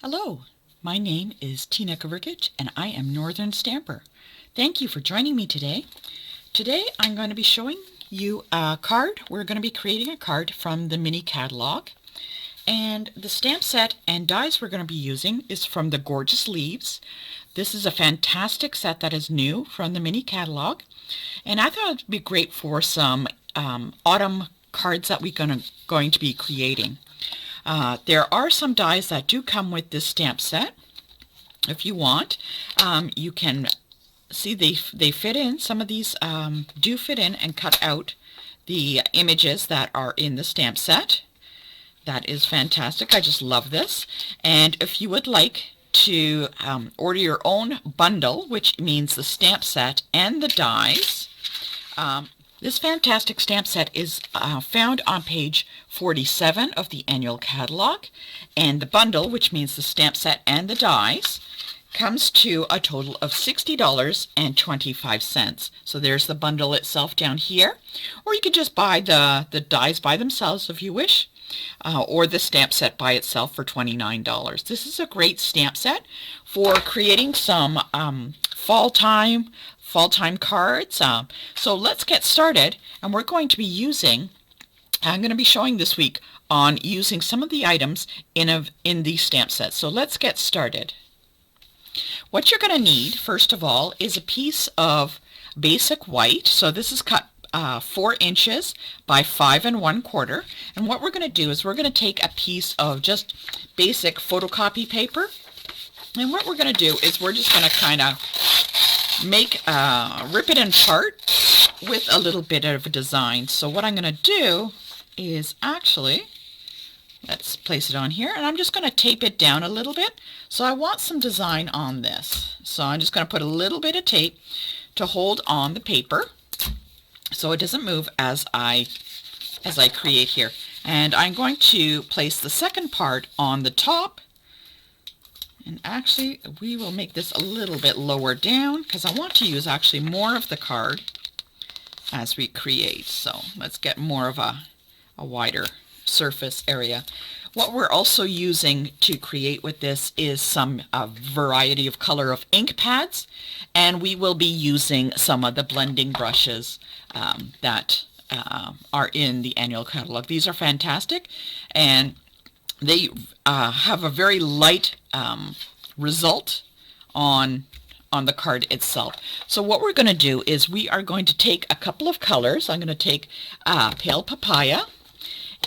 Hello, my name is Tina Kavrikich and I am Northern Stamper. Thank you for joining me today. Today I'm going to be showing you a card. We're going to be creating a card from the mini catalog. And the stamp set and dies we're going to be using is from the Gorgeous Leaves. This is a fantastic set that is new from the mini catalog. And I thought it'd be great for some autumn cards that we're going to be creating. There are some dies that do come with this stamp set. If you want, you can see they fit in. Some of these do fit in and cut out the images that are in the stamp set. That is fantastic. I just love this. And if you would like to order your own bundle, which means the stamp set and the dies, this fantastic stamp set is found on page 47 of the annual catalog, and the bundle, which means the stamp set and the dies, comes to a total of $60.25. So there's the bundle itself down here, or you could just buy the dies by themselves if you wish, or the stamp set by itself for $29. This is a great stamp set for creating some fall time cards. So let's get started, and we're going to be using, I'm going to be showing this week on using some of the items in the stamp set. So let's get started. What you're going to need, first of all, is a piece of basic white. So this is cut 4 inches by 5 1/4. And what we're going to do is we're going to take a piece of just basic photocopy paper. And what we're going to do is we're just going to kind of rip it apart with a little bit of a design. So what I'm going to do is actually, let's place it on here, and I'm just going to tape it down a little bit. So I want some design on this. So I'm just going to put a little bit of tape to hold on the paper so it doesn't move as I create here. And I'm going to place the second part on the top. And actually, we will make this a little bit lower down because I want to use actually more of the card as we create. So let's get more of a wider surface area. What we're also using to create with this is some variety of color of ink pads, and we will be using some of the blending brushes that are in the annual catalog. These are fantastic, and they have a very light result on the card itself. So what we're going to do is we are going to take a couple of colors. I'm going to take Pale Papaya,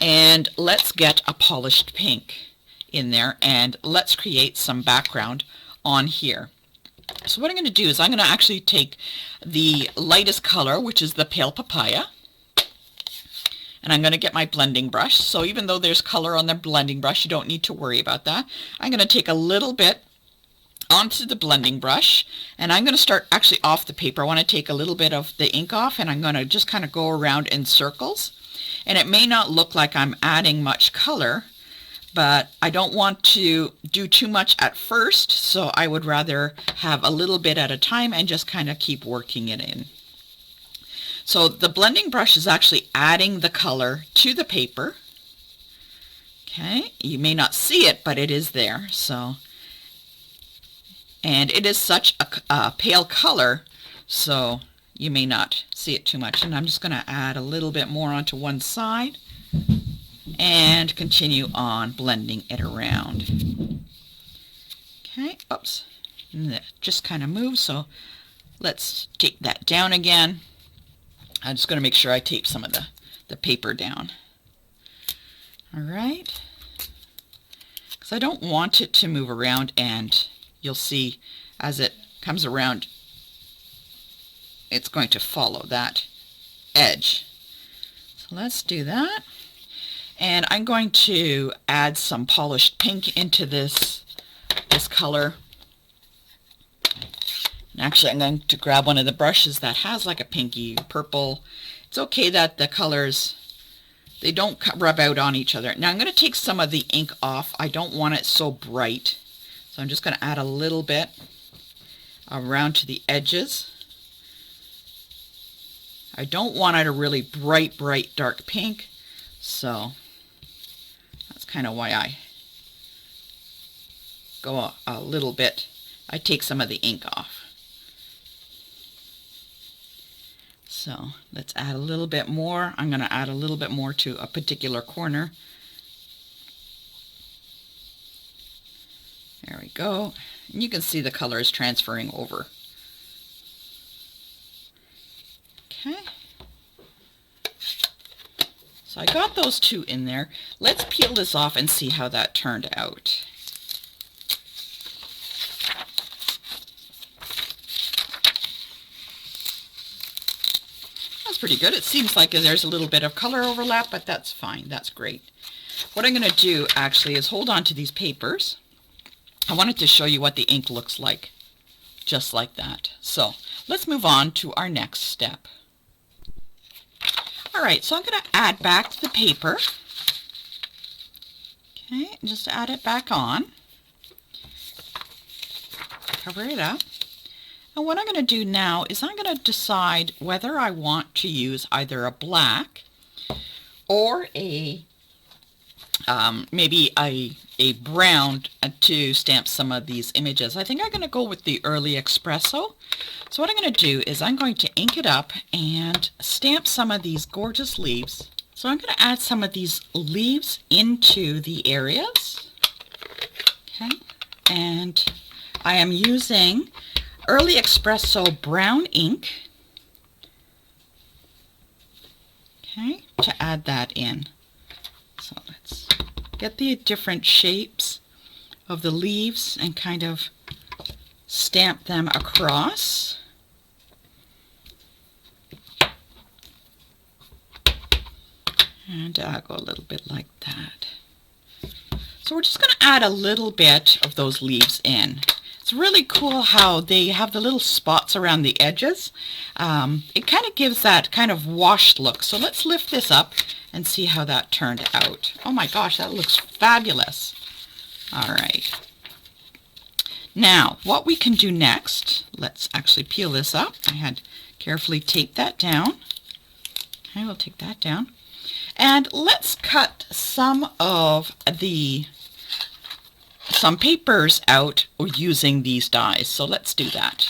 and let's get a polished pink in there, and let's create some background on here. So what I'm going to do is I'm going to actually take the lightest color, which is the Pale Papaya, and I'm going to get my blending brush. So even though there's color on the blending brush, you don't need to worry about that. I'm going to take a little bit onto the blending brush, and I'm going to start actually off the paper. I want to take a little bit of the ink off, and I'm going to just kind of go around in circles. And it may not look like I'm adding much color, but I don't want to do too much at first, so I would rather have a little bit at a time and just kind of keep working it in. So the blending brush is actually adding the color to the paper. Okay, you may not see it, but it is there. So, and it is such a pale color, so you may not see it too much. And I'm just going to add a little bit more onto one side and continue on blending it around. Okay, oops, and that just kind of moves, so let's take that down again. I'm just going to make sure I tape some of the paper down. All right, because I don't want it to move around, and you'll see as it comes around, it's going to follow that edge. So let's do that. And I'm going to add some polished pink into this color. And actually, I'm going to grab one of the brushes that has like a pinky purple. It's okay that the colors, they don't rub out on each other. Now I'm going to take some of the ink off. I don't want it so bright. So I'm just going to add a little bit around to the edges. I don't want it a really bright dark pink, so that's kind of why I go a little bit, I take some of the ink off. So let's add a little bit more. I'm going to add a little bit more to a particular corner. There we go. And you can see the color is transferring over. Okay. So I got those two in there. Let's peel this off and see how that turned out. That's pretty good. It seems like there's a little bit of color overlap, but that's fine. That's great. What I'm going to do actually is hold on to these papers. I wanted to show you what the ink looks like, just like that. So let's move on to our next step. All right, so I'm going to add back the paper. Okay, just add it back on. Cover it up. And what I'm going to do now is I'm going to decide whether I want to use either a black or a maybe a brown to stamp some of these images. I think I'm going to go with the Early Espresso. So what I'm going to do is I'm going to ink it up and stamp some of these gorgeous leaves. So I'm going to add some of these leaves into the areas. Okay, and I am using Early Espresso brown ink, okay, to add that in. So let's get the different shapes of the leaves and kind of stamp them across. And I'll go a little bit like that. So we're just going to add a little bit of those leaves in. It's really cool how they have the little spots around the edges. It kind of gives that kind of washed look. So let's lift this up and see how that turned out. Oh my gosh, that looks fabulous. All right. Now, what we can do next, let's actually peel this up. I had carefully taped that down. Okay, we'll take that down. And let's cut some papers out using these dies. So let's do that.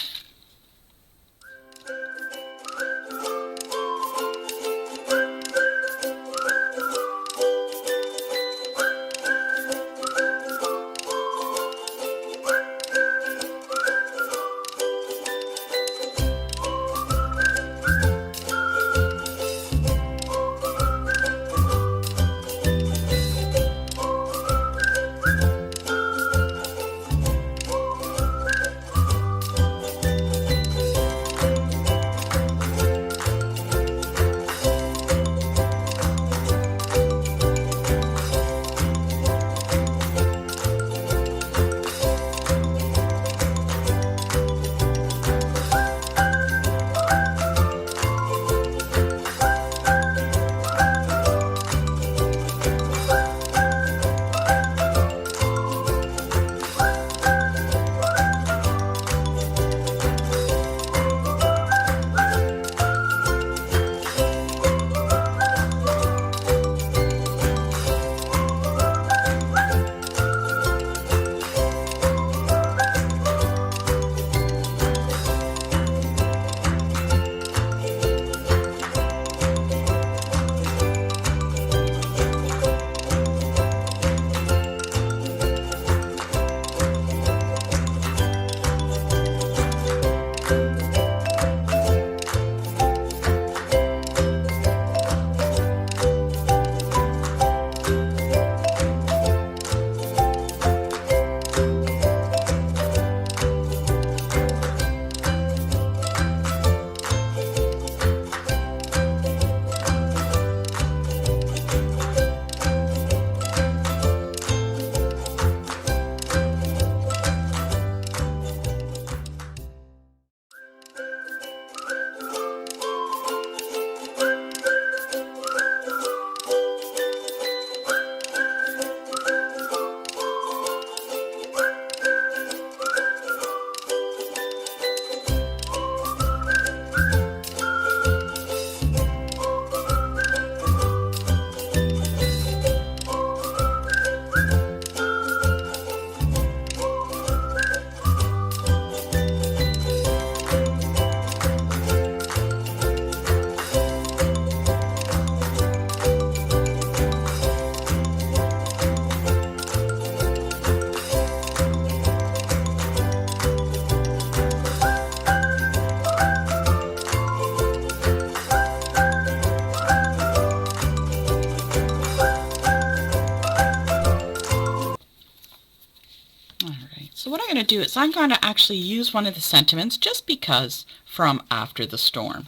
So what I'm going to do is I'm going to actually use one of the sentiments just because from After the Storm.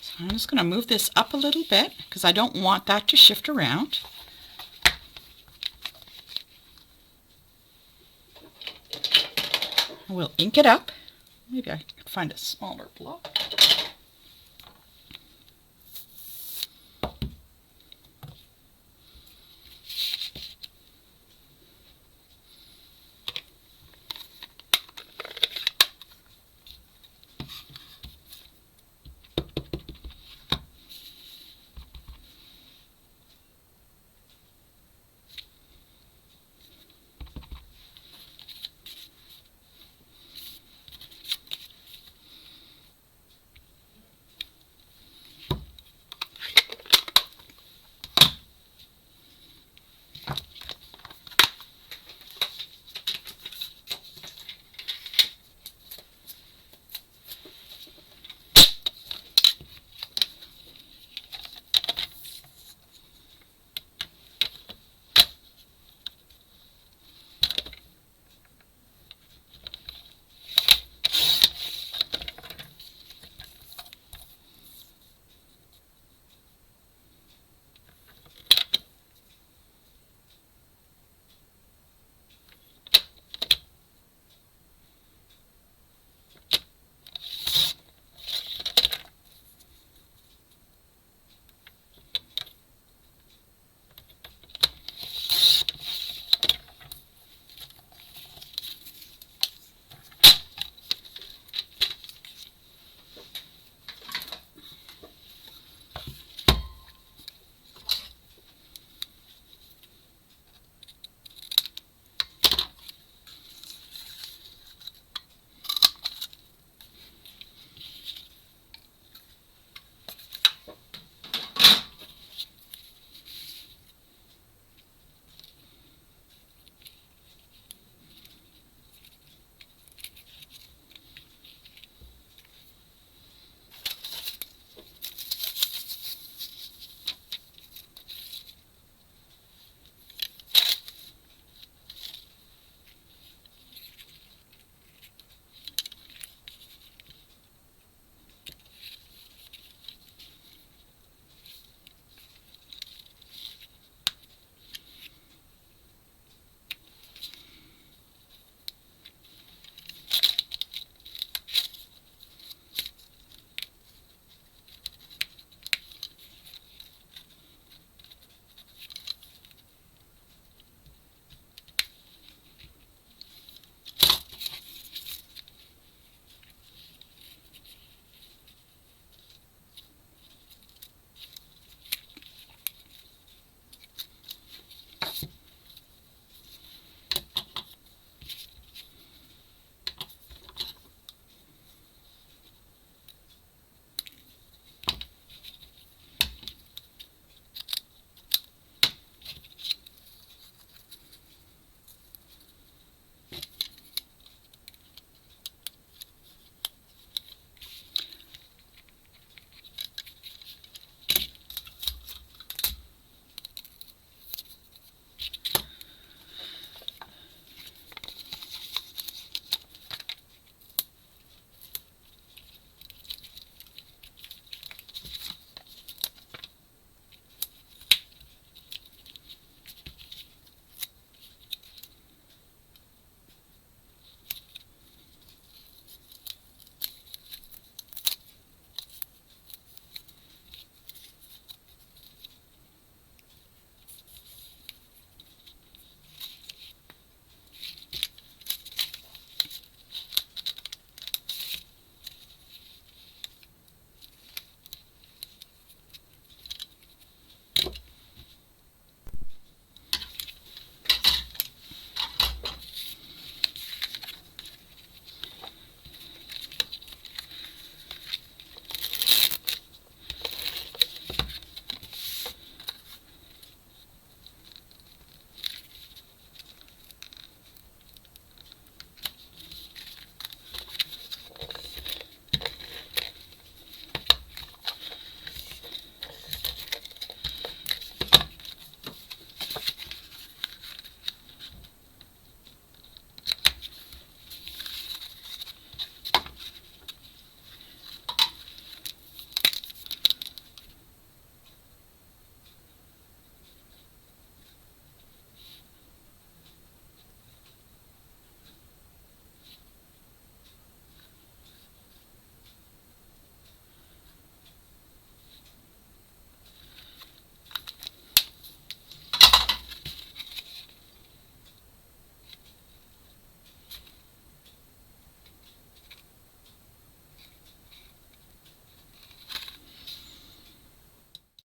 So I'm just going to move this up a little bit because I don't want that to shift around. We'll ink it up. Maybe I could find a smaller block.